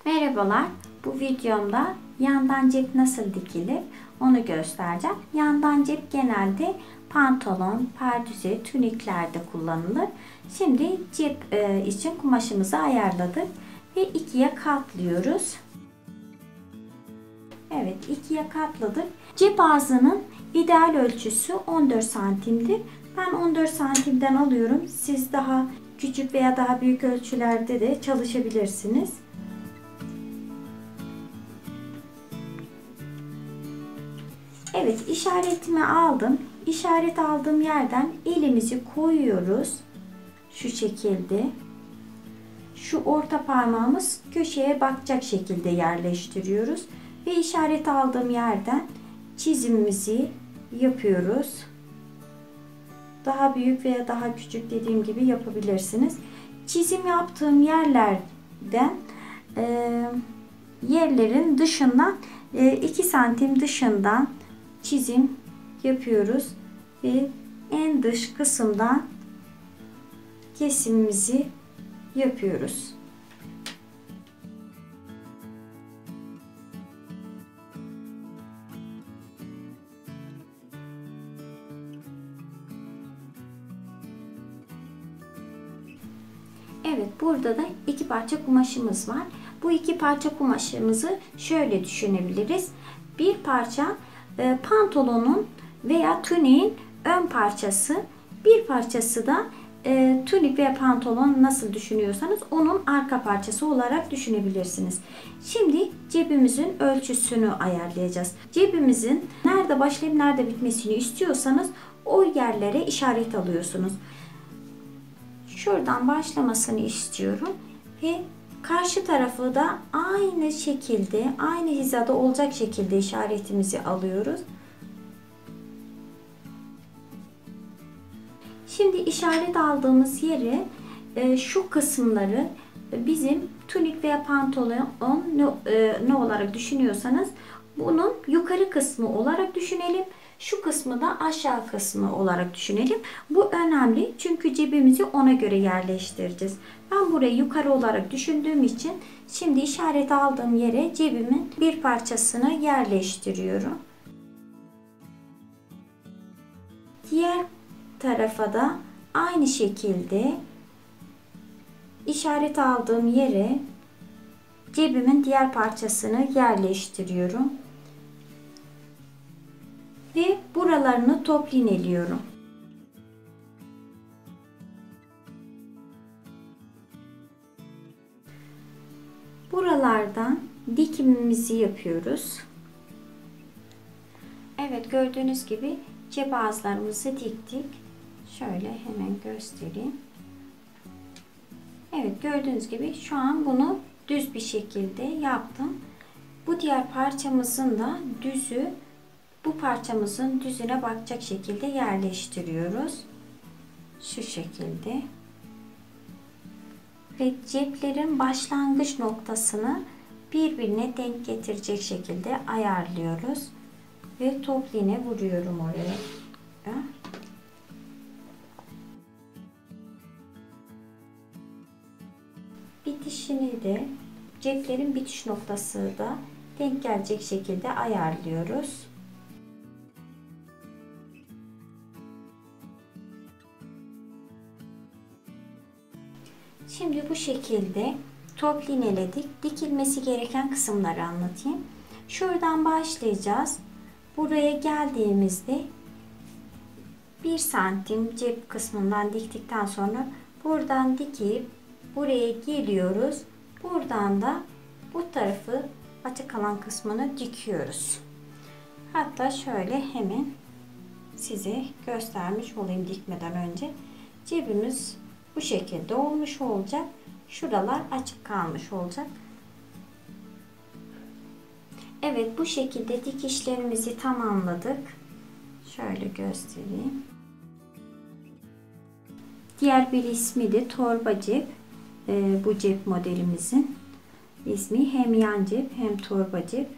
Merhabalar, bu videomda yandan cep nasıl dikilir onu göstereceğim. Yandan cep genelde pantolon, pardösü, tuniklerde kullanılır. Şimdi cep için kumaşımızı ayarladık ve ikiye katlıyoruz. Evet, ikiye katladık. Cep ağzının ideal ölçüsü 14 santimdir. Ben 14 santimden alıyorum. Siz daha küçük veya daha büyük ölçülerde de çalışabilirsiniz. Evet, işaretimi aldım. İşaret aldığım yerden elimizi koyuyoruz. Şu şekilde. Şu orta parmağımız köşeye bakacak şekilde yerleştiriyoruz. Ve işaret aldığım yerden çizimimizi yapıyoruz. Daha büyük veya daha küçük dediğim gibi yapabilirsiniz. Çizim yaptığım yerlerden yerlerin dışından 2 santim dışından çizim yapıyoruz ve en dış kısımdan kesimimizi yapıyoruz. Evet, burada da iki parça kumaşımız var. Bu iki parça kumaşımızı şöyle düşünebiliriz. Bir parça pantolonun veya tuniğin ön parçası, bir parçası da tunik veya pantolon nasıl düşünüyorsanız onun arka parçası olarak düşünebilirsiniz. Şimdi cebimizin ölçüsünü ayarlayacağız. Cebimizin nerede başlayıp nerede bitmesini istiyorsanız o yerlere işaret alıyorsunuz. Şuradan başlamasını istiyorum ve karşı tarafı da aynı şekilde, aynı hizada olacak şekilde işaretimizi alıyoruz. Şimdi işaret aldığımız yere şu kısımları bizim tunik veya pantolon ne olarak düşünüyorsanız bunun yukarı kısmı olarak düşünelim. Şu kısmı da aşağı kısmı olarak düşünelim. Bu önemli çünkü cebimizi ona göre yerleştireceğiz. Ben burayı yukarı olarak düşündüğüm için şimdi işaret aldığım yere cebimin bir parçasını yerleştiriyorum. Diğer tarafa da aynı şekilde işaret aldığım yere cebimin diğer parçasını yerleştiriyorum. Ve buralarını top iğneliyorum. Buralardan dikimimizi yapıyoruz. Evet, gördüğünüz gibi cep ağızlarımızı diktik. Şöyle hemen göstereyim. Evet, gördüğünüz gibi şu an bunu düz bir şekilde yaptım. Bu diğer parçamızın da düzü bu parçamızın düzüne bakacak şekilde yerleştiriyoruz. Şu şekilde. Ve ceplerin başlangıç noktasını birbirine denk getirecek şekilde ayarlıyoruz. Ve top iğne vuruyorum oraya. Bitişini de ceplerin bitiş noktası da denk gelecek şekilde ayarlıyoruz. Şimdi bu şekilde top iğneledik. Dikilmesi gereken kısımları anlatayım. Şuradan başlayacağız. Buraya geldiğimizde 1 santim cep kısmından diktikten sonra buradan dikip buraya geliyoruz. Buradan da bu tarafı açık kalan kısmını dikiyoruz. Hatta şöyle hemen size göstermiş olayım dikmeden önce. Cebimiz bu şekilde olmuş olacak. Şuralar açık kalmış olacak. Evet, bu şekilde dikişlerimizi tamamladık. Şöyle göstereyim. Diğer bir ismi de torba cep. Bu cep modelimizin ismi hem yan cep hem torba cep.